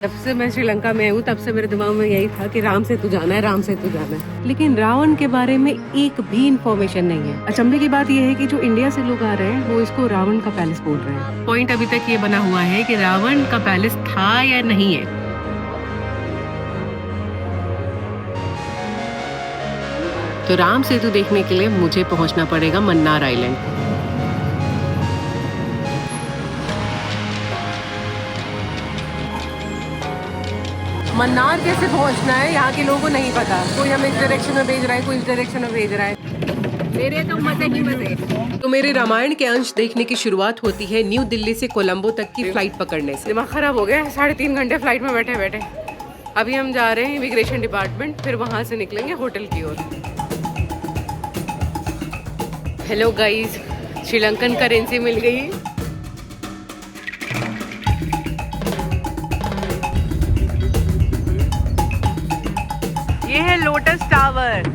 जब से मैं श्रीलंका में हूँ तब से मेरे दिमाग में यही था कि राम सेतु जाना है, राम सेतु जाना है। लेकिन रावण के बारे में एक भी इंफॉर्मेशन नहीं है। अचंभे की बात यह है कि जो इंडिया से लोग आ रहे हैं वो इसको रावण का पैलेस बोल रहे हैं। पॉइंट अभी तक ये बना हुआ है कि रावण का पैलेस था या नहीं है। तो राम सेतु देखने के लिए मुझे पहुंचना पड़ेगा मन्नार आइलैंड। मन्नार कैसे पहुंचना है यहाँ के लोगों को नहीं पता। कोई हमें इस डायरेक्शन में भेज रहा है, कोई इस डायरेक्शन में भेज रहा है। मेरे तो मजे ही मजे। तो मेरे रामायण के अंश देखने की शुरुआत होती है न्यू दिल्ली से कोलंबो तक की फ्लाइट पकड़ने से। दिमाग खराब हो गया, 3.5 घंटे फ्लाइट में बैठे बैठे। अभी हम जा रहे हैं इमिग्रेशन डिपार्टमेंट, फिर वहां से निकलेंगे होटल की ओर। हेलो गाइस, श्रीलंकन करेंसी मिल गई। ये है लोटस टावर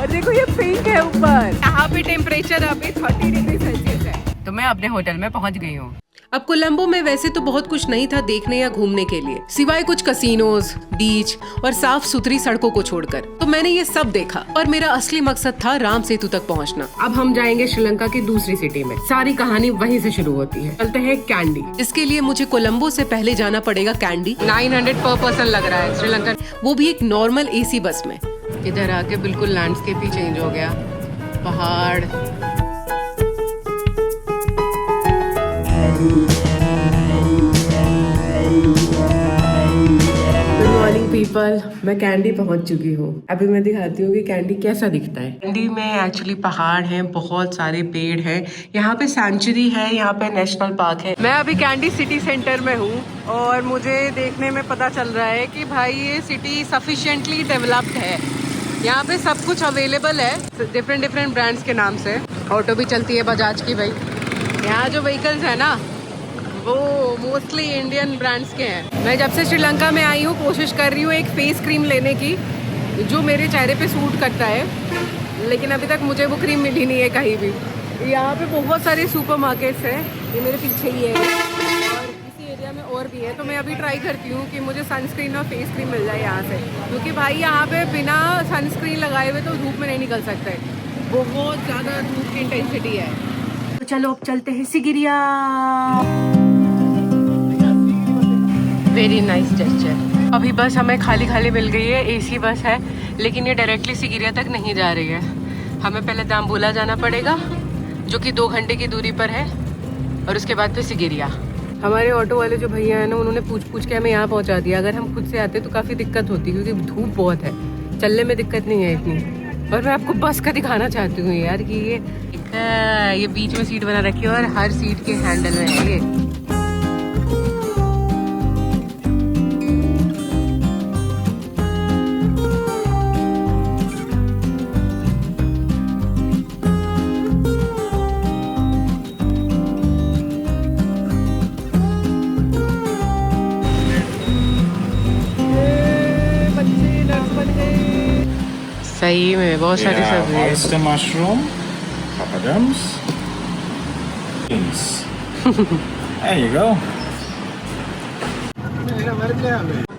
और देखो ये पिंक है ऊपर। यहाँ पे टेम्परेचर अभी 30 डिग्री सेल्सियस है। तो मैं अपने होटल में पहुँच गई हूँ। अब कोलंबो में वैसे तो बहुत कुछ नहीं था देखने या घूमने के लिए, सिवाय कुछ कसिनोज, बीच और साफ सुथरी सड़कों को छोड़कर। तो मैंने ये सब देखा और मेरा असली मकसद था राम सेतु तक पहुंचना। अब हम जाएंगे श्रीलंका की दूसरी सिटी में। सारी कहानी वहीं से शुरू होती है। चलते हैं कैंडी। इसके लिए मुझे कोलंबो से पहले जाना पड़ेगा कैंडी। 900 पर पर्सन लग रहा है श्रीलंका, वो भी एक नॉर्मल AC बस में। इधर आके बिल्कुल लैंडस्केप ही चेंज हो गया। पहाड़, पीपल, मैं कैंडी पहुंच चुकी हूँ। अभी मैं दिखाती हूँ कि कैंडी कैसा दिखता है। कैंडी में एक्चुअली पहाड़ हैं, बहुत सारे पेड़ हैं। यहाँ पे सेंचुरी है, यहाँ पे नेशनल पार्क है। मैं अभी कैंडी सिटी सेंटर में हूँ और मुझे देखने में पता चल रहा है कि भाई ये सिटी सफिशिएंटली डेवलप्ड है। यहाँ पे सब कुछ अवेलेबल है डिफरेंट ब्रांड्स के नाम से। ऑटो भी चलती है बजाज की। भाई यहाँ जो व्हीकल्स है ना वो मोस्टली इंडियन ब्रांड्स के हैं। मैं जब से श्रीलंका में आई हूँ कोशिश कर रही हूँ एक फेस क्रीम लेने की जो मेरे चेहरे पे सूट करता है, लेकिन अभी तक मुझे वो क्रीम मिली नहीं है कहीं भी। यहाँ पे बहुत सारे सुपरमार्केट्स हैं, ये मेरे पीछे ही है और इसी एरिया में और भी है। तो मैं अभी ट्राई करती हूँ कि मुझे सनस्क्रीन और फेस क्रीम मिल जाए यहाँ से, क्योंकि भाई यहाँ पे बिना सनस्क्रीन लगाए हुए तो धूप में नहीं निकल सकते। बहुत ज़्यादा धूप की इंटेंसिटी है। तो चलो अब चलते हैं सिगिरिया। Very nice gesture. अभी बस हमें खाली मिल गई है, AC बस है, लेकिन ये डायरेक्टली सिगिरिया तक नहीं जा रही है। हमें पहले दाम्बुला जाना पड़ेगा जो कि 2 घंटे की दूरी पर है और उसके बाद फिर सिगिरिया। हमारे ऑटो वाले जो भैया है ना, उन्होंने पूछ के हमें यहाँ पहुँचा दिया। अगर हम खुद से आते तो काफ़ी दिक्कत होती, क्योंकि धूप बहुत है, चलने में दिक्कत नहीं है इतनी। और मैं आपको बस का दिखाना चाहती हूँ यार कि ये बीच में सीट बना रखी है और हर सीट के हैंडल में है ये। सही में बहुत सारी सब्जी है। Oyster mushroom, papadums, beans. There you go.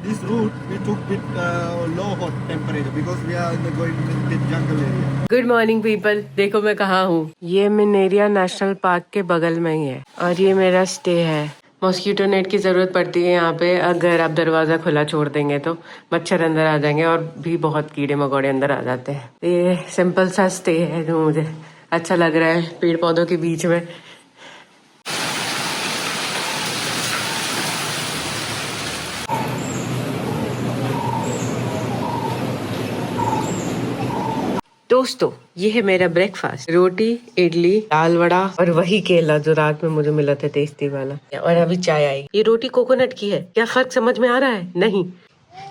This route we took with low hot temperature because we are going in the jungle area. Good morning people, देखो मैं कहाँ हूँ। ये मिनेरिया नेशनल पार्क के बगल में ही है और ये मेरा स्टे है। मॉस्किटो नेट की ज़रूरत पड़ती है यहाँ पे। अगर आप दरवाज़ा खुला छोड़ देंगे तो मच्छर अंदर आ जाएंगे और भी बहुत कीड़े मकोड़े अंदर आ जाते हैं। ये सिंपल सा स्टे है जो मुझे अच्छा लग रहा है, पेड़ पौधों के बीच में। दोस्तों, ये है मेरा ब्रेकफास्ट। रोटी, इडली, दाल वड़ा और वही केला जो रात में मुझे मिला था टेस्टी वाला। और अभी चाय आई। ये रोटी कोकोनट की है। क्या फर्क समझ में आ रहा है? नहीं।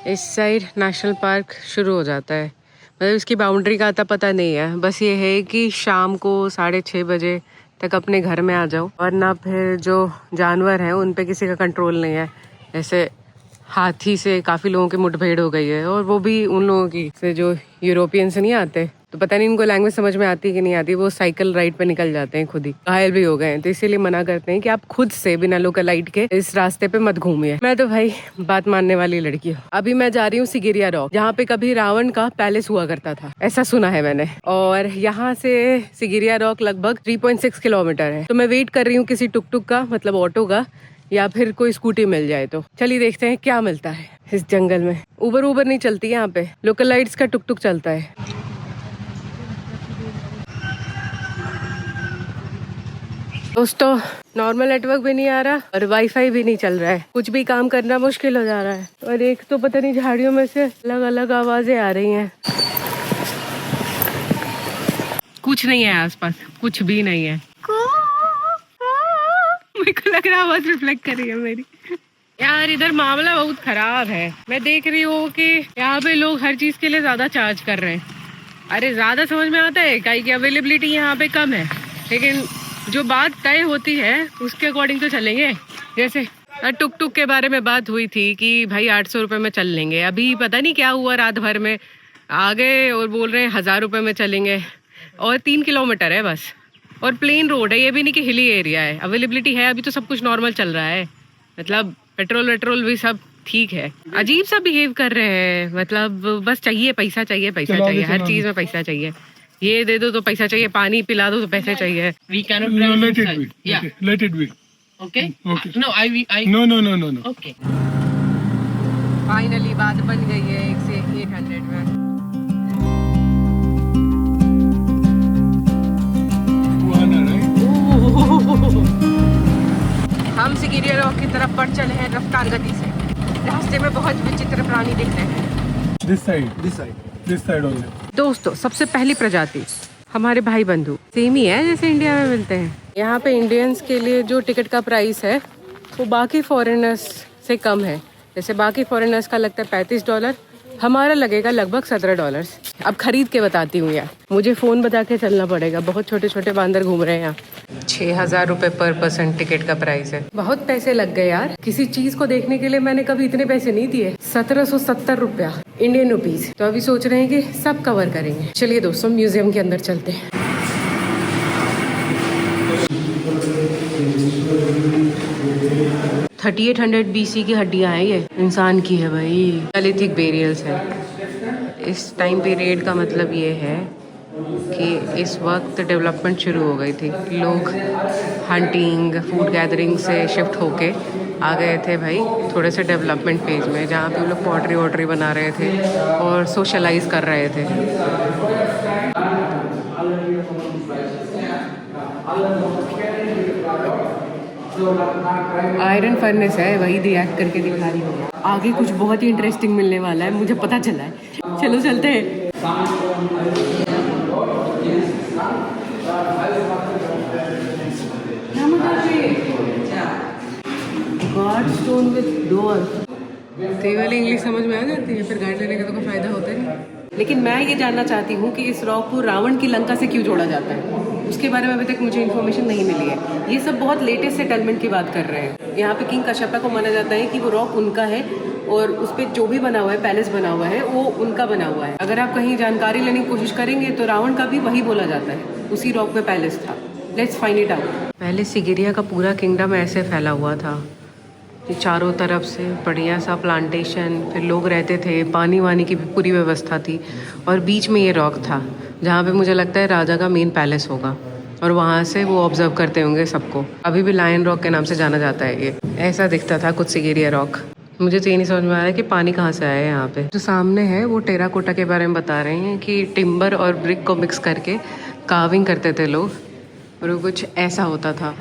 इस साइड नेशनल पार्क शुरू हो जाता है, मतलब इसकी बाउंड्री का आता पता नहीं है। बस ये है कि शाम को 6:30 बजे तक अपने घर में आ जाओ, वरना फिर जो जानवर हैं उन पे किसी का कंट्रोल नहीं है। जैसे हाथी से काफ़ी लोगों की मुठभेड़ हो गई है, और वो भी उन लोगों की से जो यूरोपियन से नहीं आते, तो पता नहीं इनको लैंग्वेज समझ में आती है कि नहीं आती। वो साइकिल राइड पे निकल जाते हैं, खुद ही घायल भी हो गए हैं, तो इसीलिए मना करते हैं कि आप खुद से बिना लोकल लाइट के इस रास्ते पे मत घूमिए। मैं तो भाई बात मानने वाली लड़की हूँ। अभी मैं जा रही हूँ सिगिरिया रॉक, जहाँ पे कभी रावण का पैलेस हुआ करता था, ऐसा सुना है मैंने। और यहाँ से सिगिरिया रॉक लगभग 3.6 किलोमीटर है। तो मैं वेट कर रही हूँ किसी टुक का, मतलब ऑटो का, या फिर कोई स्कूटी मिल जाए। तो चलिए देखते हैं क्या मिलता है इस जंगल में। उबर नहीं चलती यहाँ पे, लोकल लाइट्स का टुक चलता है। दोस्तों नॉर्मल नेटवर्क भी नहीं आ रहा और वाईफाई भी नहीं चल रहा है, कुछ भी काम करना मुश्किल हो जा रहा है। और एक तो पता नहीं झाड़ियों में से अलग अलग आवाजें आ रही हैं। कुछ नहीं है आसपास, कुछ भी नहीं है। मेरे को लग रहा आवाज रिफ्लेक्ट कर रही है मेरी। यार इधर मामला बहुत खराब है। मैं देख रही हूँ कि यहाँ पे लोग हर चीज के लिए ज्यादा चार्ज कर रहे हैं। अरे ज्यादा समझ में आता है काहे की अवेलेबिलिटी यहाँ पे कम है, लेकिन जो बात तय होती है उसके अकॉर्डिंग तो चलेंगे। जैसे टुक के बारे में बात हुई थी कि भाई 800 रुपए में चल लेंगे, अभी पता नहीं क्या हुआ, रात भर में आ गए और बोल रहे हैं 1000 रुपए में चलेंगे। और 3 किलोमीटर है बस, और प्लेन रोड है, ये भी नहीं कि हिली एरिया है। अवेलेबिलिटी है, अभी तो सब कुछ नॉर्मल चल रहा है, मतलब पेट्रोल भी सब ठीक है। अजीब सा बिहेव कर रहे हैं, मतलब बस चाहिए पैसा, चाहिए पैसा चाहिए, हर चीज में पैसा चाहिए। ये दे दो तो पैसा चाहिए, पानी पिला दो तो पैसे चाहिए। We cannot drive Let it inside. be. Yeah. Let it be. Okay. Okay. No, I. No. Okay. Finally बात बन गई है 1 से 800 में। हम सिगिरिया रॉक की तरफ बढ़ चले हैं रफ्तार गति से। रास्ते में बहुत विचित्र प्राणी दिख रहे हैं। This side only. दोस्तों सबसे पहली प्रजाति हमारे भाई बंधु सेम ही है जैसे इंडिया में मिलते हैं। यहाँ पे इंडियंस के लिए जो टिकट का प्राइस है वो बाकी फॉरेनर्स से कम है। जैसे बाकी फॉरेनर्स का लगता है $35, हमारा लगेगा लगभग $17। अब खरीद के बताती हूँ यार, मुझे फोन बता के चलना पड़ेगा, बहुत छोटे छोटे बांदर घूम रहे हैं यहाँ। 6000 रुपए पर पर्सन टिकट का प्राइस है। बहुत पैसे लग गए यार, किसी चीज को देखने के लिए मैंने कभी इतने पैसे नहीं दिए। 1770 रुपया इंडियन रुपीज। तो अभी सोच रहे हैं कि सब कवर करेंगे। चलिए दोस्तों म्यूजियम के अंदर चलते हैं। BC की हड्डियां हैं, ये इंसान की है भाई। पैलेथिक बेरियल्स है। इस टाइम पीरियड का मतलब ये है कि इस वक्त डेवलपमेंट शुरू हो गई थी। लोग हंटिंग, फूड गैदरिंग से शिफ्ट होके आ गए थे भाई थोड़े से डेवलपमेंट फेज में, जहाँ पे लोग पॉटरी वॉटरी बना रहे थे और सोशलाइज कर रहे थे। आयरन फर्नेस है, वही रिएक्ट करके दिखा रही हूँ। आगे कुछ बहुत ही इंटरेस्टिंग मिलने वाला है, मुझे पता चला है। चलो चलते हैं। God stone with door. तो वाली इंग्लिश समझ में आ जाती है, फिर गाइड लेने का तो कोई फायदा होता नहीं। लेकिन मैं ये जानना चाहती हूँ कि इस रॉक को रावण की लंका से क्यों जोड़ा जाता है, उसके बारे में अभी तक मुझे इन्फॉर्मेशन नहीं मिली है। ये सब बहुत लेटेस्ट सेटलमेंट की बात कर रहे हैं। यहाँ पे किंग कश्यपा को माना जाता है कि वो रॉक उनका है और उस पर जो भी बना हुआ है, पैलेस बना हुआ है, वो उनका बना हुआ है। अगर आप कहीं जानकारी लेने की कोशिश करेंगे तो रावण का भी वही बोला जाता है, उसी रॉक में पैलेस था। Let's find it out. पहले सिगिरिया का पूरा किंगडम ऐसे फैला हुआ था, चारों तरफ से बढ़िया सा प्लांटेशन, फिर लोग रहते थे, पानी वानी की भी पूरी व्यवस्था थी, और बीच में ये रॉक था जहाँ पे मुझे लगता है राजा का मेन पैलेस होगा, और वहाँ से वो ऑब्जर्व करते होंगे सबको। अभी भी लायन रॉक के नाम से जाना जाता है ये। ऐसा दिखता था कुछ सिगिरिया रॉक। मुझे तो ये नहीं समझ में आ रहा है कि पानी कहाँ से आया है यहाँ पे। जो सामने है वो टेराकोटा के बारे में बता रहे हैं कि टिम्बर और ब्रिक को मिक्स करके कार्विंग करते थे लोग, और वो कुछ ऐसा होता था।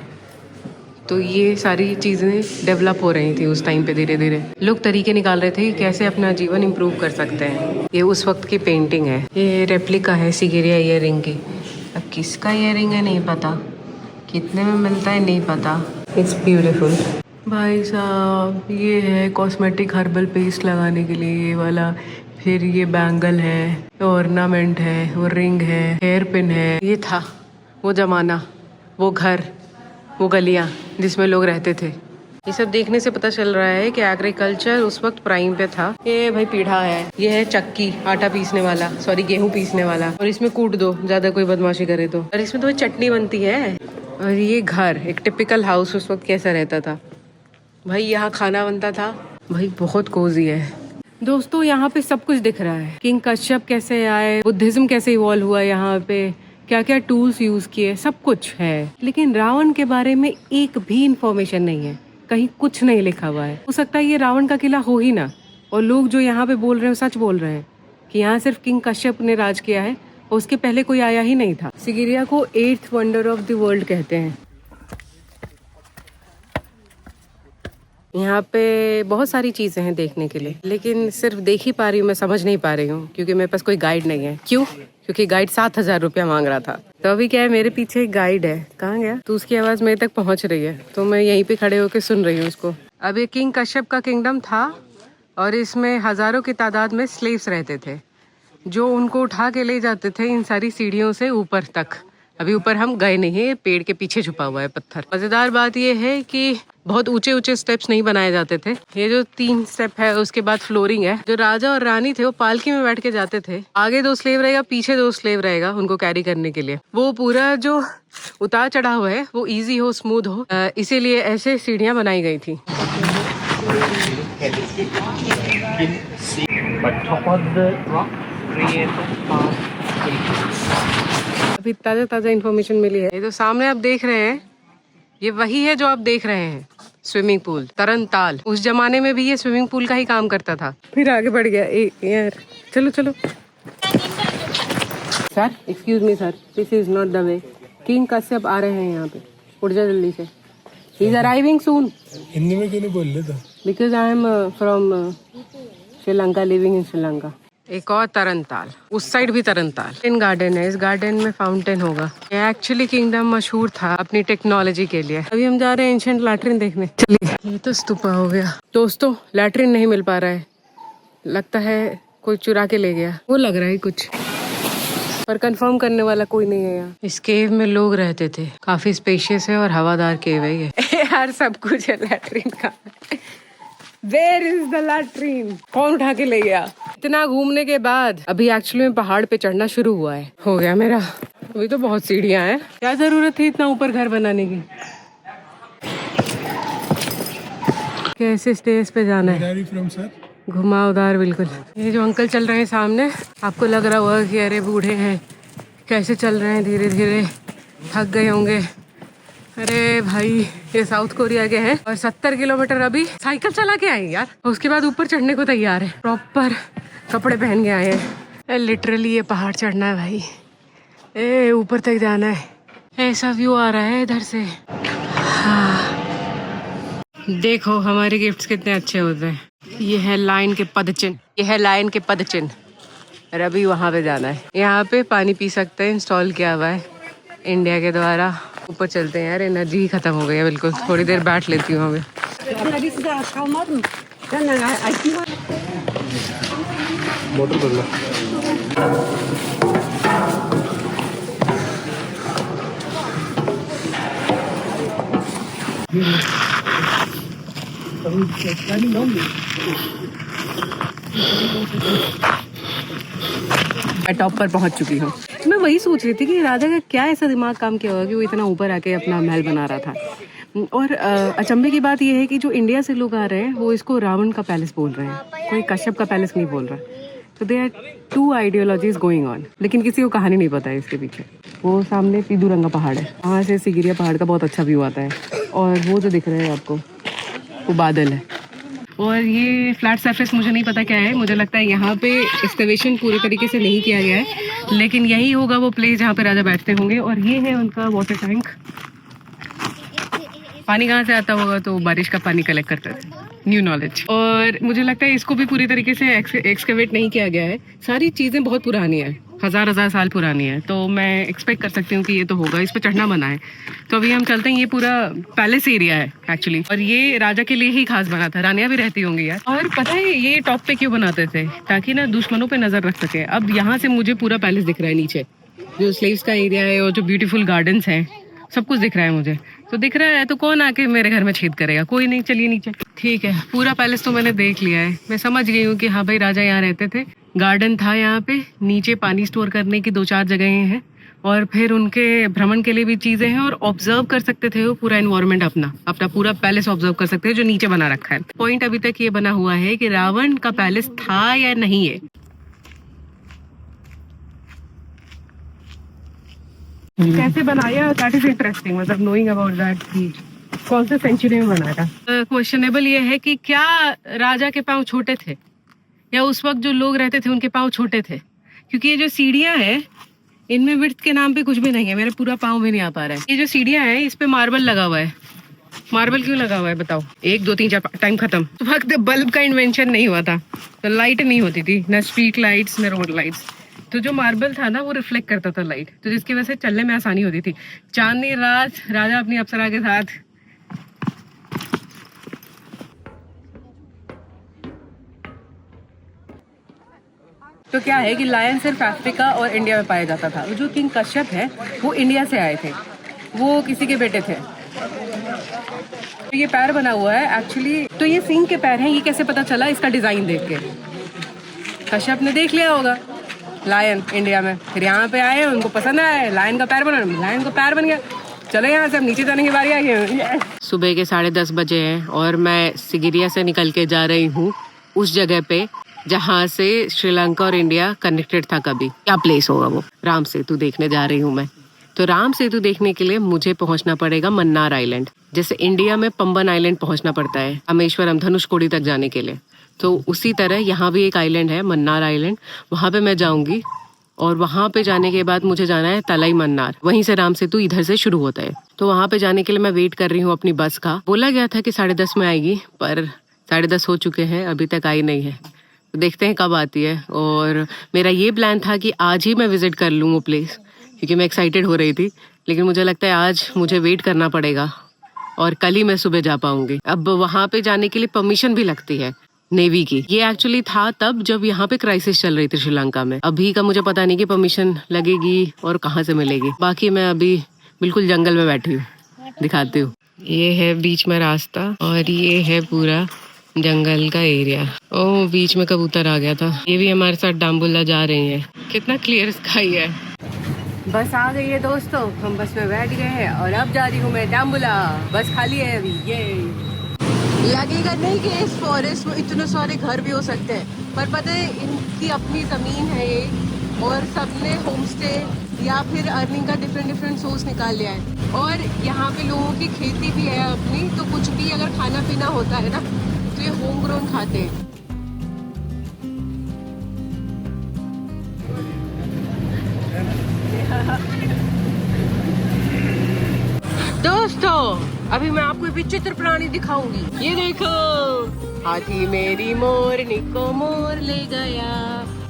तो ये सारी चीज़ें डेवलप हो रही थी उस टाइम पे। धीरे धीरे लोग तरीके निकाल रहे थे कि कैसे अपना जीवन इम्प्रूव कर सकते हैं। ये उस वक्त की पेंटिंग है। ये रेप्लिका है सिगिरिया ईयरिंग की। अब किसका ईयरिंग है नहीं पता, कितने में मिलता है नहीं पता। It's beautiful. भाई साहब ये है कॉस्मेटिक हर्बल पेस्ट लगाने के लिए, ये वाला। फिर ये बैंगल है, ऑर्नामेंट है, वो रिंग है, हेयर पिन है। ये था वो जमाना, वो घर, वो गलियाँ जिसमें लोग रहते थे। ये सब देखने से पता चल रहा है कि एग्रीकल्चर उस वक्त प्राइम पे था। ये भाई पीढ़ा है, ये है चक्की, आटा पीसने वाला, सॉरी गेहूं पीसने वाला। और इसमें कूट दो ज्यादा कोई बदमाशी करे तो। और इसमें तो चटनी बनती है। और ये घर, एक टिपिकल हाउस उस वक्त कैसा रहता था भाई। यहाँ खाना बनता था भाई, बहुत कोजी है। दोस्तों यहाँ पे सब कुछ दिख रहा है। किंग कश्यप कैसे आए, बुद्धिज्म कैसे इवॉल्व हुआ, यहाँ पे क्या क्या टूल्स यूज किए, सब कुछ है। लेकिन रावण के बारे में एक भी इंफॉर्मेशन नहीं है, कहीं कुछ नहीं लिखा हुआ है। हो सकता है ये रावण का किला हो ही ना, और लोग जो यहाँ पे बोल रहे हैं सच बोल रहे हैं कि यहाँ सिर्फ किंग कश्यप ने राज किया है और उसके पहले कोई आया ही नहीं था। सिगिरिया को 8th wonder of the world कहते हैं। यहाँ पे बहुत सारी चीजें हैं देखने के लिए, लेकिन सिर्फ देख ही पा रही हूँ, मैं समझ नहीं पा रही हूँ क्योंकि मेरे पास कोई गाइड नहीं है। क्यों? क्योंकि गाइड 7,000 रुपया मांग रहा था। तो अभी क्या है, मेरे पीछे एक गाइड है, कहाँ गया? तो उसकी आवाज मेरे तक पहुंच रही है, तो मैं यहीं पे खड़े होकर सुन रही हूँ उसको। अब ये किंग कश्यप का किंगडम था और इसमें हजारों की तादाद में स्लेव्स रहते थे जो उनको उठा के ले जाते थे इन सारी सीढ़ियों से ऊपर तक। अभी ऊपर हम गए नहीं है, पेड़ के पीछे छुपा हुआ है पत्थर। मजेदार बात यह है कि बहुत ऊंचे ऊंचे स्टेप्स नहीं बनाए जाते थे। ये जो 3 स्टेप है उसके बाद फ्लोरिंग है। जो राजा और रानी थे वो पालकी में बैठ के जाते थे। आगे 2 स्लेव रहेगा, पीछे 2 स्लेव रहेगा उनको कैरी करने के लिए। वो पूरा जो उतार चढ़ाव है वो इजी हो, स्मूथ हो, इसीलिए ऐसे सीढ़ियां बनाई गई थी। अभी ताजा ताजा इन्फॉर्मेशन मिली है। ये तो सामने आप देख रहे हैं, ये वही है जो आप देख रहे हैं, स्विमिंग पूल तरन ताल। उस जमाने में भी ये स्विमिंग पूल का ही काम करता था। फिर आगे बढ़ गया यार। चलो चलो sir, excuse me sir, this is not the way. King Kashyap आ रहे हैं यहाँ पे, उठ जा जल्दी से। He is arriving soon. Hindi में क्यों नहीं बोल रहे? Because I am from Sri Lanka, living in Sri Lanka. एक और तरनताल, उस साइड भी तरनताल। इन गार्डन है, इस गार्डन में फाउंटेन होगा। ये एक्चुअली किंगडम मशहूर था अपनी टेक्नोलॉजी के लिए। अभी हम जा रहे हैं एंशिएंट लैट्रिन देखने। चलिए, ये तो स्तूपा हो गया। दोस्तों लैट्रिन नहीं मिल पा रहा है, लगता है कोई चुरा के ले गया, वो लग रहा है कुछ, पर कंफर्म करने वाला कोई नहीं है यहाँ। इस केव में लोग रहते थे, काफी स्पेशियस है और हवादार केव है ये। यार सब कुछ है लैट्रिन का। Where is the latrine? कौन उठा के ले गया? इतना घूमने के बाद अभी एक्चुअली में पहाड़ पे चढ़ना शुरू हुआ है। हो गया मेरा। अभी तो बहुत सीढ़ियां हैं, क्या जरूरत थी इतना ऊपर घर बनाने की? कैसे स्टेज पे जाना है? घुमावदार बिल्कुल। ये जो अंकल चल रहे हैं सामने, आपको लग रहा होगा कि अरे बूढ़े हैं, कैसे चल रहे हैं, धीरे धीरे थक गए होंगे। अरे भाई, ये साउथ कोरिया के हैं और 70 किलोमीटर अभी साइकिल चला के आए यार। उसके बाद ऊपर चढ़ने को तैयार है, प्रॉपर कपड़े पहन के आए हैं। लिटरली ये पहाड़ चढ़ना है भाई, ए ऊपर तक जाना है। ऐसा व्यू आ रहा है इधर से। हाँ, देखो हमारे गिफ्ट्स कितने अच्छे होते हैं। ये है लायन के पदचिन्ह, ये है लायन के पदचिन्ह। और अभी वहाँ पे जाना है। यहाँ पे पानी पी सकते हैं, इंस्टॉल किया हुआ है इंडिया के द्वारा। ऊपर चलते हैं यार, एनर्जी ही खत्म हो गई है बिल्कुल। थोड़ी देर बैठ लेती हूँ अभी। मैं टॉप पर पहुंच चुकी हूँ। मैं वही सोच रही थी कि राजा का क्या ऐसा दिमाग काम किया होगा कि वो इतना ऊपर आके अपना महल बना रहा था। और अचंभे की बात यह है कि जो इंडिया से लोग आ रहे हैं वो इसको रावण का पैलेस बोल रहे हैं, कोई कश्यप का पैलेस नहीं बोल रहा। तो they are 2 ideologies going on, लेकिन किसी को कहानी नहीं पता है इसके पीछे। वो सामने पीदूरंगा पहाड़ है, वहाँ से सिगिरिया पहाड़ का बहुत अच्छा व्यू आता है। और वो जो दिख रहे हैं आपको, वो बादल है। और ये फ्लैट सरफेस मुझे नहीं पता क्या है, मुझे लगता है यहाँ पे एक्सकवेशन पूरे तरीके से नहीं किया गया है, लेकिन यही होगा वो प्लेस जहाँ पे राजा बैठते होंगे। और ये है उनका वाटर टैंक। पानी कहाँ से आता होगा? तो बारिश का पानी कलेक्ट करता है, न्यू नॉलेज। और मुझे लगता है इसको भी पूरी तरीके से एक्सकवेट नहीं किया गया है। सारी चीज़ें बहुत पुरानी है, हजार साल पुरानी है, तो मैं एक्सपेक्ट कर सकती हूँ कि ये तो होगा। इस पर चढ़ना मना है। तो अभी हम चलते हैं। ये पूरा पैलेस एरिया है एक्चुअली, और ये राजा के लिए ही खास बना था। रानियां भी रहती होंगी यार। और पता है ये टॉप पे क्यों बनाते थे? ताकि ना दुश्मनों पे नजर रख सके। अब यहाँ से मुझे पूरा पैलेस दिख रहा है नीचे, जो स्लेव्स का एरिया है और जो ब्यूटीफुल गार्डन्स हैं, सब कुछ दिख रहा है मुझे। तो दिख रहा है तो कौन आके मेरे घर में छेद करेगा, कोई नहीं। चलिए नीचे। ठीक है, पूरा पैलेस तो मैंने देख लिया है। मैं समझ गई हूँ कि हाँ भाई राजा यहाँ रहते थे। गार्डन था यहाँ पे, नीचे पानी स्टोर करने की 2-4 जगहें हैं और फिर उनके भ्रमण के लिए भी चीजें हैं और ऑब्जर्व कर सकते थे वो पूरा एनवायरनमेंट अपना पूरा पैलेस ऑब्जर्व कर सकते हैं जो नीचे बना रखा है। पॉइंट अभी तक ये बना हुआ है कि रावण का पैलेस था या नहीं है। कैसे बनाया, दैट इज इंटरेस्टिंग, मतलब नोइंग अबाउट दैट कि कौन से सेंचुरी में बनाया था। क्वेश्चनेबल ये है कि क्या राजा के पाँव छोटे थे या उस वक्त जो लोग रहते थे उनके पाँव छोटे थे, क्योंकि ये जो सीढ़ियाँ हैं इनमें विड्थ के नाम पे कुछ भी नहीं है। मेरा पूरा पाँव भी नहीं आ पा रहा है। ये जो सीढ़ियाँ हैं इस पे मार्बल लगा हुआ है। मार्बल क्यों लगा हुआ है बताओ? 1 2 3 4 टाइम खत्म। तो वक्त बल्ब का इन्वेंशन नहीं हुआ था तो लाइट नहीं होती थी, न स्ट्रीट लाइट्स न रोड लाइट्स। तो जो मार्बल था ना वो रिफ्लेक्ट करता था लाइट, तो जिसकी वजह से चलने में आसानी होती थी। चांदनी रात राजा अपनी अप्सरा के साथ तो क्या है कि लायन सिर्फ अफ्रीका और इंडिया में पाया जाता था। जो किंग कश्यप है वो इंडिया से आए थे, वो किसी के बेटे थे। तो ये पैर बना हुआ है एक्चुअली, तो ये सिंह के पैर हैं। ये कैसे पता चला? इसका डिजाइन देख के कश्यप ने देख लिया होगा लायन इंडिया में, फिर यहाँ पे आए, उनको पसंद आया, लायन का पैर बना, लायन का पैर बन गया। चलो यहाँ से अब नीचे जाने की बारी आ गई। सुबह के 10:30 बजे हैं और मैं सिगिरिया से निकल के जा रही हूँ उस जगह पे जहाँ से श्रीलंका और इंडिया कनेक्टेड था कभी। क्या प्लेस होगा वो? राम सेतु देखने जा रही हूँ मैं। तो राम सेतु देखने के लिए मुझे पहुँचना पड़ेगा मन्नार आइलैंड। जैसे इंडिया में पंबन आइलैंड पहुँचना पड़ता है रामेश्वरम धनुषकोडी तक जाने के लिए, तो उसी तरह यहाँ भी एक आइलैंड है मन्नार आइलैंड। वहाँ पे मैं जाऊँगी और वहाँ पे जाने के बाद मुझे जाना है तलाई मन्नार। वहीं से राम सेतु इधर से शुरू होता है। तो वहाँ पे जाने के लिए मैं वेट कर रही हूँ अपनी बस का। बोला गया था कि 10:30 में आएगी, पर 10:30 हो चुके हैं, अभी तक आई नहीं है। तो देखते हैं कब आती है। और मेरा ये प्लान था कि आज ही मैं विजिट कर लूँ वो प्लेस, क्योंकि मैं एक्साइटेड हो रही थी। लेकिन मुझे लगता है आज मुझे वेट करना पड़ेगा और कल ही मैं सुबह जा पाऊंगी। अब वहाँ पे जाने के लिए परमिशन भी लगती है नेवी की। ये एक्चुअली था तब जब यहाँ पे क्राइसिस चल रही थी श्रीलंका में। अभी का मुझे पता नहीं कि परमिशन लगेगी और कहाँ से मिलेगी। बाकी मैं अभी बिल्कुल जंगल में बैठी हूँ, दिखाती हूँ। ये है बीच में रास्ता और ये है पूरा जंगल का एरिया। ओह, बीच में कबूतर आ गया था। ये भी हमारे साथ डाम्बुला जा रही है। कितना क्लियर स्काई है। बस आ गई है दोस्तों, हम बस में बैठ गए हैं और अब जा रही हूँ मैं डाम्बुला। बस खाली है अभी। ये लगेगा नहीं कि इस फॉरेस्ट में इतने सारे घर भी हो सकते हैं, पर पता है इनकी अपनी ज़मीन है ये, और सबने होम स्टे या फिर अर्निंग का डिफरेंट सोर्स निकाल लिया है। और यहाँ पे लोगों की खेती भी है अपनी, तो कुछ भी अगर खाना पीना होता है ना तो ये होम ग्रोन खाते हैं। दोस्तों अभी मैं आपको विचित्र प्राणी दिखाऊंगी। ये देखो, हाथी मेरी मोरनी को मोर ले गया।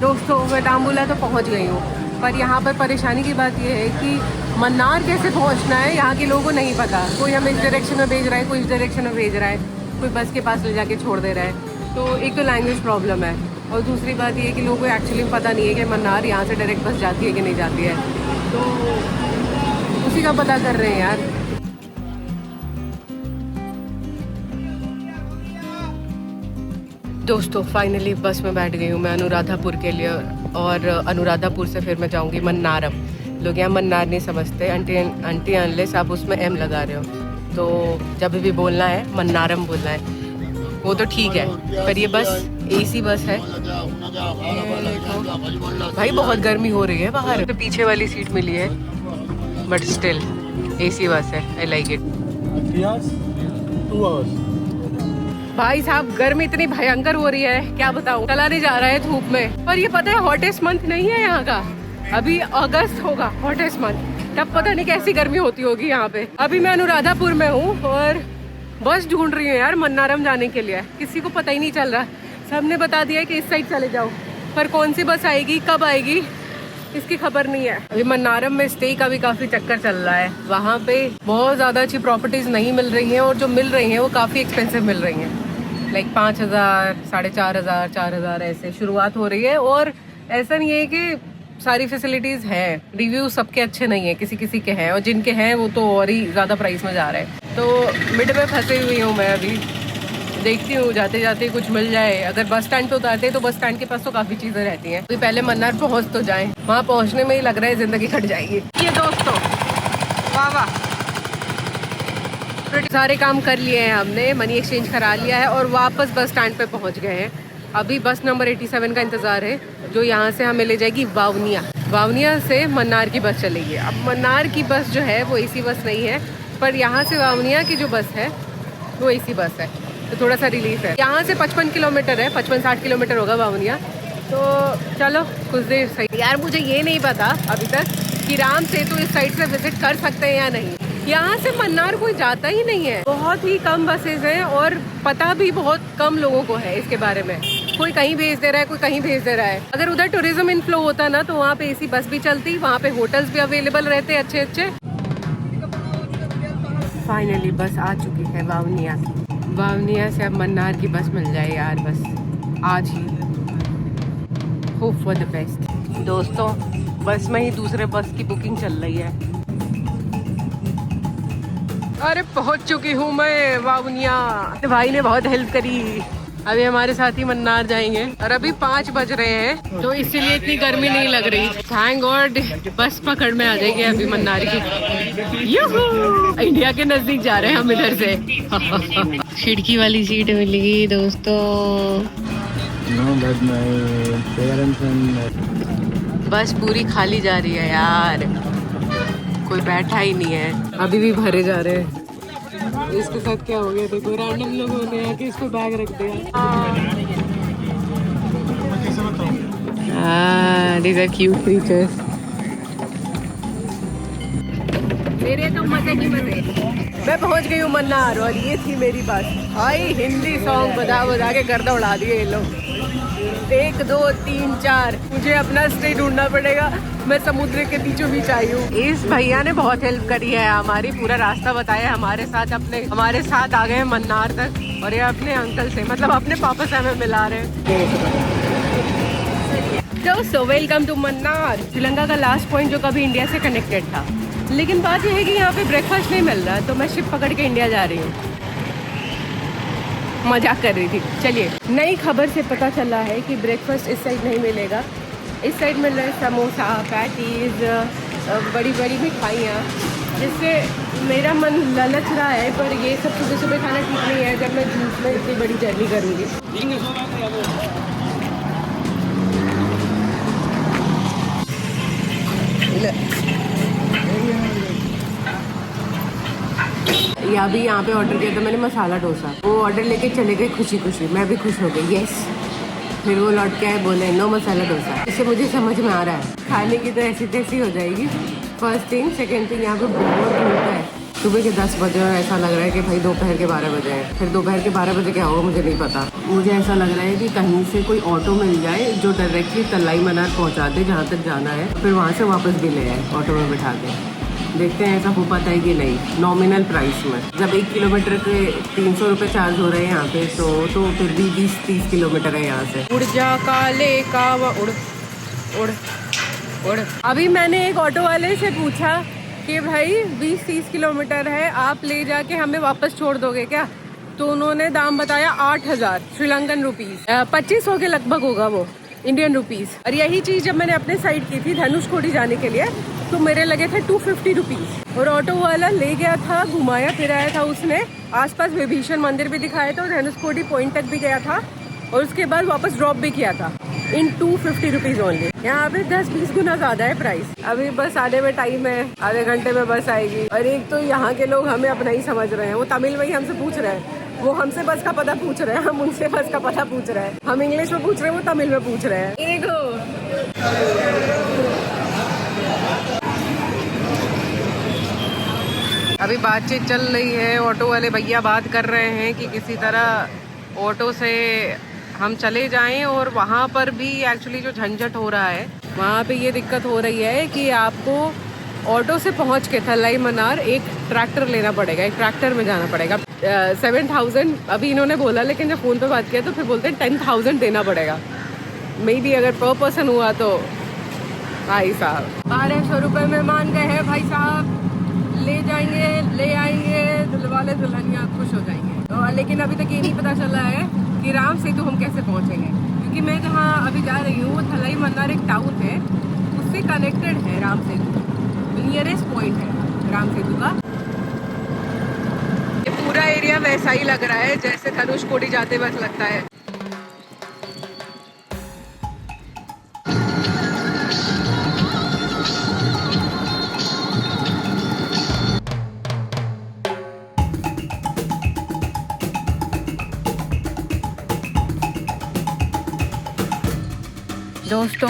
दोस्तों मैं डाम्बुला तो पहुंच गई हूँ, पर यहाँ पर परेशानी की बात यह है कि मन्नार कैसे पहुँचना है यहाँ के लोगों को नहीं पता। कोई हमें इस डायरेक्शन में भेज रहा है, कोई इस डायरेक्शन में भेज रहा है, कोई बस के पास ले जाके छोड़ दे रहा है। तो एक तो लैंग्वेज प्रॉब्लम है, और दूसरी बात ये है कि लोगों को एक्चुअली पता नहीं है कि मन्नार यहाँ से डायरेक्ट बस जाती है कि नहीं जाती है। तो उसी का पता कर रहे हैं यार। दोस्तों फाइनली बस में बैठ गई हूँ मैं अनुराधापुर के लिए, और अनुराधापुर से फिर मैं जाऊँगी मन्नारम। लोग यहाँ मन्नार नहीं समझते, अंटी अनलेस आप उसमें एम लगा रहे हो। तो जब भी बोलना है मन्नारम बोलना है, वो तो ठीक है। पर ये बस एसी बस है। भाई बहुत गर्मी हो रही है बाहर, तो पीछे वाली सीट मिली है, बट स्टिल एसी बस है। I like it. 2 hours। भाई साहब गर्मी इतनी भयंकर हो रही है, क्या बताऊं। चला नहीं जा रहा है धूप में। पर ये पता है हॉटेस्ट मंथ नहीं है यहाँ का, अभी अगस्त होगा हॉटेस्ट मंथ, तब पता नहीं कैसी गर्मी होती होगी यहाँ पे। अभी मैं अनुराधापुर में हूँ और बस ढूंढ रही हूँ यार मन्नारम जाने के लिए। किसी को पता ही नहीं चल रहा, सबने बता दिया है कि इस साइड चले जाओ, पर कौन सी बस आएगी कब आएगी इसकी खबर नहीं है। अभी मन्नारम में स्टे का भी काफी चक्कर चल रहा है। वहाँ पे बहुत ज्यादा अच्छी प्रॉपर्टीज नहीं मिल रही हैं, और जो मिल रही हैं वो काफी एक्सपेंसिव मिल रही हैं। लाइक 5,000, 4,500, 4,000 ऐसे शुरुआत हो रही है। और ऐसा नहीं है कि सारी फैसिलिटीज हैं, रिव्यू सबके अच्छे नहीं है, किसी किसी के हैं, और जिनके हैं वो तो और ही ज़्यादा प्राइस में जा रहे हैं। तो मिड में फंसी हुई हूँ मैं अभी, देखती हूँ जाते जाते कुछ मिल जाए। अगर बस स्टैंड पे उतारते हैं तो बस स्टैंड के पास तो काफ़ी चीज़ें रहती हैं, तो पहले मन्नार पहुँच तो जाएं। वहाँ पहुँचने में ही लग रहा है ज़िंदगी कट जाएगी। ये दोस्तों वाह वाह, सारे काम कर लिए हैं हमने, मनी एक्सचेंज करा लिया है और वापस बस स्टैंड पे पहुंच गए हैं। अभी बस नंबर 87 का इंतज़ार है, जो यहाँ से हमें ले जाएगी वावनिया। वावनिया से मन्नार की बस चलेगी। अब मन्नार की बस जो है वो एसी बस नहीं है, पर यहाँ से वावनिया की जो बस है वो एसी बस है, तो थोड़ा सा रिलीफ है। यहाँ से 55 किलोमीटर है, 55-60 किलोमीटर होगा वावनिया। तो चलो कुछ देर सही। यार मुझे ये नहीं पता अभी तक कि राम सेतु इस साइड से विजिट कर सकते हैं या नहीं। यहाँ से मन्नार कोई जाता ही नहीं है, बहुत ही कम बसेज हैं और पता भी बहुत कम लोगों को है इसके बारे में। कोई कहीं भेज दे रहा है, कोई कहीं भेज दे रहा है। अगर उधर टूरिज्म इनफ्लो होता ना तो वहाँ पे एसी बस भी चलती, वहाँ पे होटल्स भी अवेलेबल रहते अच्छे अच्छे। फाइनली बस आ चुकी है वावनिया। वावनिया से अब मन्नार की बस मिल जाए यार, बस आज ही। Hope for the best. दोस्तों बस में ही दूसरे बस की बुकिंग चल रही है। अरे पहुंच चुकी हूँ मैं वावनिया। भाई ने बहुत हेल्प करी। अभी हमारे साथ ही मन्नार जाएंगे और अभी 5 बज रहे हैं, तो इसीलिए इतनी गर्मी नहीं लग रही। थैंक गॉड बस पकड़ में आ जाएगी अभी मन्नार की। यूहू! इंडिया के नजदीक जा रहे हैं हम इधर से। खिड़की वाली सीट मिलेगी दोस्तों। बस पूरी खाली जा रही है यार, कोई बैठा ही नहीं है। अभी भी भरे जा रहे हैं। इसके साथ क्या हो गया देखो, रैंडम लोगों ने आके इस पे बैग रख दिया। these are cute creatures। मेरे तो मजे ही मजे। मैं पहुंच गई हूँ मन्नार और ये थी मेरी बस। भाई हिंदी सॉन्ग बजा बजा के गर्दा उड़ा दिए ये लोग। 1 2 3 4 मुझे अपना स्टे ढूंढना पड़ेगा। मैं समुद्र के बीचों बीच आई हूँ। इस भैया ने बहुत हेल्प करी है हमारी, पूरा रास्ता बताया हमारे साथ आ गए मन्नार तक। और ये अपने अंकल से, मतलब अपने पापा से हमें मिला रहे हैं। दोस्तों वेलकम टू मन्नार, श्रीलंका का लास्ट पॉइंट जो कभी इंडिया से कनेक्टेड था। लेकिन बात यह है कि यहाँ पे ब्रेकफास्ट नहीं मिल रहा, तो मैं शिप पकड़ के इंडिया जा रही हूँ। मजाक कर रही थी। चलिए, नई खबर से पता चला है कि ब्रेकफास्ट इस साइड नहीं मिलेगा। इस साइड मिल रहा है समोसा, पैटीज, बड़ी बड़ी मिठाइयाँ, जिससे मेरा मन ललच रहा है। पर ये सब सुबह सुबह खाना ठीक नहीं है जब मैं जूस में इतनी बड़ी जर्नी करूँगी। अभी यहाँ पे ऑर्डर किया था मैंने मसाला डोसा। वो ऑर्डर लेके चले गए खुशी खुशी, मैं भी खुश हो गई। यस, फिर वो लौट के आए, बोले नो मसाला डोसा। इससे मुझे समझ में आ रहा है खाने की तो ऐसी तैसी हो जाएगी। First thing. सेकेंड थिंग, यहाँ पे बहुत धूप है। सुबह के 10 बजे और ऐसा लग रहा है कि भाई दोपहर के 12 बजे हैं। फिर दोपहर के 12 बजे क्या होगा मुझे नहीं पता। मुझे ऐसा लग रहा है कि कहीं से कोई ऑटो मिल जाए जो डायरेक्टली तलाई मन्नार पहुँचा दे जहाँ तक जाना है, फिर वहाँ से वापस भी ले आए ऑटो में बिठा के। देखते हैं ऐसा हो पाता है कि नहीं। नॉमिनल प्राइस में जब 1 किलोमीटर के 300 रुपये चार्ज हो रहे हैं यहाँ पे, तो फिर भी 20-30 किलोमीटर है यहाँ से। उड़ जा काले कावा उड़ उड़ उड़। अभी मैंने एक ऑटो वाले से पूछा कि भाई 20-30 किलोमीटर है, आप ले जाके हमें वापस छोड़ दोगे क्या? तो उन्होंने दाम बताया 8,000 श्रीलंकन रुपीस, 2500 के लगभग होगा वो इंडियन रुपीस। और यही चीज़ जब मैंने अपने साइड की थी धनुषकोडी जाने के लिए, तो मेरे लगे थे 250 रुपीज़। और ऑटो वाला ले गया था, घुमाया फिराया था उसने, आसपास विभीषण मंदिर भी दिखाया था और धनुषकोडी पॉइंट तक भी गया था, और उसके बाद वापस ड्रॉप भी किया था इन 250 रुपीज़ ओनली। यहाँ पे 10-20 गुना ज़्यादा है प्राइस। अभी बस आने में टाइम है, आधे घंटे में बस आएगी। और एक तो यहाँ के लोग हमें अपना ही समझ रहे हैं, वो तमिल में ही हमसे पूछ रहे हैं। वो हमसे बस का पता पूछ रहे हैं, हम उनसे बस का पता पूछ रहे हैं। हम इंग्लिश में पूछ रहे हैं, वो तमिल में पूछ रहे हैं। अभी बातचीत चल रही है, ऑटो वाले भैया बात कर रहे हैं कि किसी तरह ऑटो से हम चले जाएं। और वहाँ पर भी एक्चुअली जो झंझट हो रहा है, वहाँ पे ये दिक्कत हो रही है कि आपको ऑटो से पहुँच के तलाई मन्नार एक ट्रैक्टर लेना पड़ेगा, एक ट्रैक्टर में जाना पड़ेगा। 7,000 अभी इन्होंने बोला, लेकिन जब फ़ोन पे बात किया तो फिर बोलते हैं 10,000 देना पड़ेगा। मे बी अगर पर पर्सन हुआ तो भाई साहब 1200 रुपए में मान गए हैं भाई साहब। ले जाएंगे, ले आएंगे, दुल्हवाले दुल्हनिया खुश हो जाएंगे। तो लेकिन अभी तक ये नहीं पता चला है कि राम सेतु हम कैसे पहुंचेंगे, क्योंकि मैं जहाँ अभी जा रही हूँ वो थलाई मन्नार एक टाउन है, उससे कनेक्टेड है राम सेतु, नियरेस्ट पॉइंट है राम सेतु का। ये पूरा एरिया वैसा ही लग रहा है जैसे धनुषकोडी जाते वक्त लगता है। दोस्तों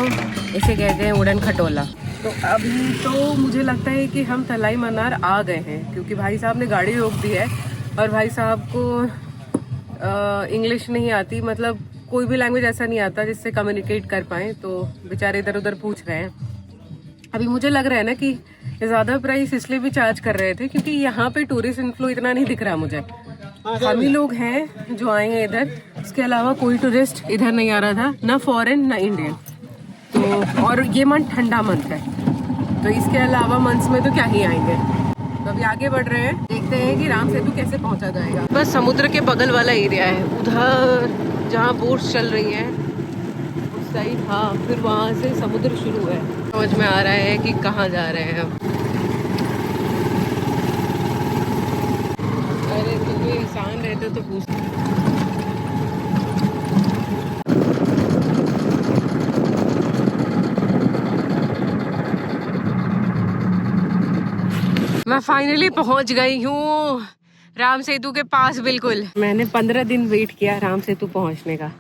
इसे कहते हैं उड़न खटोला। तो अभी तो मुझे लगता है कि हम थलाई मन्नार आ गए हैं, क्योंकि भाई साहब ने गाड़ी रोक दी है और भाई साहब को इंग्लिश नहीं आती, मतलब कोई भी लैंग्वेज ऐसा नहीं आता जिससे कम्युनिकेट कर पाएँ, तो बेचारे इधर उधर पूछ रहे हैं। अभी मुझे लग रहा है ना कि ज़्यादा प्राइस इसलिए भी चार्ज कर रहे थे क्योंकि यहाँ पे टूरिस्ट इनफ्लो इतना नहीं दिख रहा मुझे। हम ही लोग हैं जो आए हैं इधर, इसके अलावा कोई टूरिस्ट इधर नहीं आ रहा था, ना फॉरेन ना इंडियन। तो और ये मंथ ठंडा मंथ है, तो इसके अलावा मंथ्स में तो क्या ही आएंगे। तो अभी आगे बढ़ रहे हैं, देखते हैं कि राम सेतु कैसे पहुंचा जाएगा। बस समुद्र के बगल वाला एरिया है, उधर जहाँ बोट्स चल रही हैं उस साइड, हाँ, फिर वहाँ से समुद्र शुरू है। समझ में आ रहा है कि कहाँ जा रहे हैं हम। अरे तो कोई इंसान रहते तो पूछ। मैं फाइनली पहुंच गई हूँ राम सेतु के पास। बिल्कुल मैंने 15 दिन वेट किया राम सेतु पहुंचने का।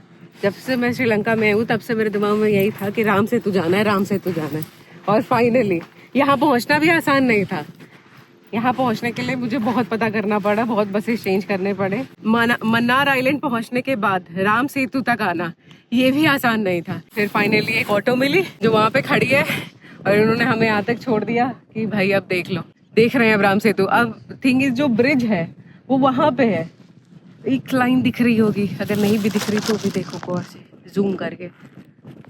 जब से मैं श्रीलंका में हूँ तब से मेरे दिमाग में यही था कि राम सेतु जाना है, राम सेतु जाना है। और फाइनली यहाँ पहुंचना भी आसान नहीं था। यहाँ पहुंचने के लिए मुझे बहुत पता करना पड़ा, बहुत बसेस चेंज करने पड़े। मन्नार आइलैंड पहुंचने के बाद राम सेतु तक आना ये भी आसान नहीं था। फिर फाइनली एक ऑटो मिली जो वहाँ पे खड़ी है और उन्होंने हमें यहाँ तक छोड़ दिया कि भाई अब देख लो। देख रहे हैं अब राम सेतु। अब थिंग इज जो ब्रिज है वो वहाँ पे है, एक लाइन दिख रही होगी, अगर नहीं भी दिख रही तो भी देखो गौर से जूम करके।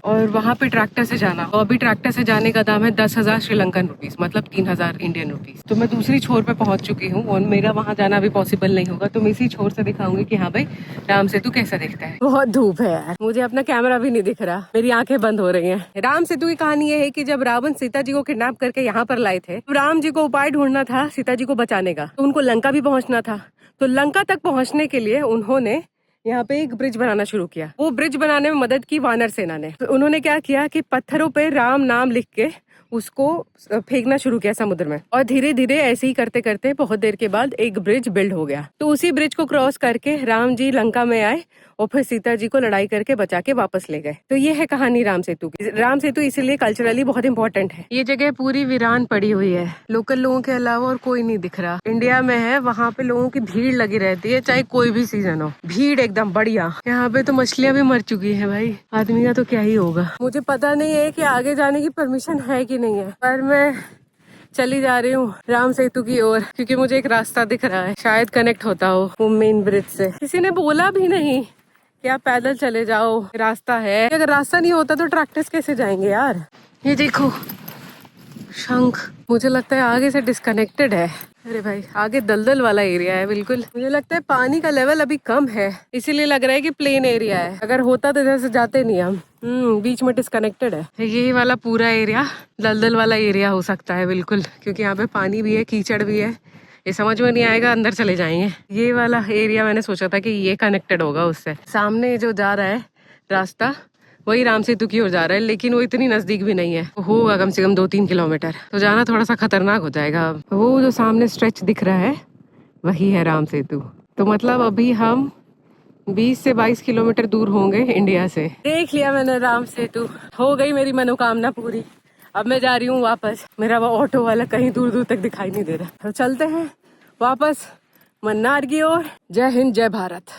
और वहाँ पे ट्रैक्टर से जाना, और अभी ट्रैक्टर से जाने का दाम है 10,000 श्रीलंकन रुपीस, मतलब 3,000 इंडियन रुपीस। तो मैं दूसरी छोर पे पहुंच चुकी हूँ और मेरा वहाँ जाना भी पॉसिबल नहीं होगा, तो मैं इसी छोर से दिखाऊंगी कि हाँ भाई राम सेतु कैसा दिखता है। बहुत धूप है यार, मुझे अपना कैमरा भी नहीं दिख रहा, मेरी आंखें बंद हो रही हैं। राम सेतु की कहानी ये है कि जब रावण सीता जी को किडनैप करके यहाँ पर लाए थे, तो राम जी को उपाय ढूंढना था सीता जी को बचाने का, तो उनको लंका भी पहुंचना था। तो लंका तक पहुंचने के लिए उन्होंने यहाँ पे एक ब्रिज बनाना शुरू किया। वो ब्रिज बनाने में मदद की वानर सेना ने। तो उन्होंने क्या किया कि पत्थरों पे राम नाम लिख के उसको फेंकना शुरू किया समुद्र में, और धीरे धीरे ऐसे ही करते करते बहुत देर के बाद एक ब्रिज बिल्ड हो गया। तो उसी ब्रिज को क्रॉस करके राम जी लंका में आए और फिर सीता जी को लड़ाई करके बचा के वापस ले गए। तो ये है कहानी राम सेतु की। राम सेतु इसीलिए कल्चरली बहुत इंपॉर्टेंट है। ये जगह पूरी वीरान पड़ी हुई है, लोकल लोगों के अलावा और कोई नहीं दिख रहा। इंडिया में है, वहाँ पे लोगों की भीड़ लगी रहती है, चाहे कोई भी सीजन हो, भीड़ एकदम बढ़िया। यहाँ पे तो मछलियाँ भी मर चुकी है भाई, आदमी का तो क्या ही होगा। मुझे पता नहीं है कि आगे जाने की परमिशन है कि नहीं है, पर मैं चली जा रही हूँ राम सेतु की ओर, क्योंकि मुझे एक रास्ता दिख रहा है, शायद कनेक्ट होता हो वो मेन ब्रिज से। किसी ने बोला भी नहीं कि आप पैदल चले जाओ, रास्ता है। अगर रास्ता नहीं होता तो ट्रैक्टर्स कैसे जाएंगे यार। ये देखो शंख, मुझे लगता है आगे से डिस्कनेक्टेड है। अरे भाई आगे दलदल वाला एरिया है बिल्कुल। मुझे लगता है पानी का लेवल अभी कम है, इसीलिए लग रहा है कि प्लेन एरिया है। अगर होता तो इधर से जाते नहीं हम। बीच में डिस्कनेक्टेड है। ये वाला पूरा एरिया दलदल वाला एरिया हो सकता है बिल्कुल, क्योंकि यहाँ पे पानी भी है, कीचड़ भी है। ये समझ में नहीं आएगा, अंदर चले जाएंगे। ये वाला एरिया मैंने सोचा था कि ये कनेक्टेड होगा उससे। सामने जो जा रहा है रास्ता वही राम सेतु की ओर जा रहा है, लेकिन वो इतनी नजदीक भी नहीं है, होगा कम से कम 2-3 किलोमीटर। तो जाना थोड़ा सा खतरनाक हो जाएगा। वो जो सामने स्ट्रेच दिख रहा है वही है राम सेतु। तो मतलब अभी हम 20 से 22 किलोमीटर दूर होंगे इंडिया से। देख लिया मैंने राम सेतु, हो गई मेरी मनोकामना पूरी। अब मैं जा रही हूँ वापस। मेरा वो ऑटो वाला कहीं दूर दूर तक दिखाई नहीं दे रहा। तो चलते हैं वापस मन्नार की ओर। जय हिंद, जय भारत।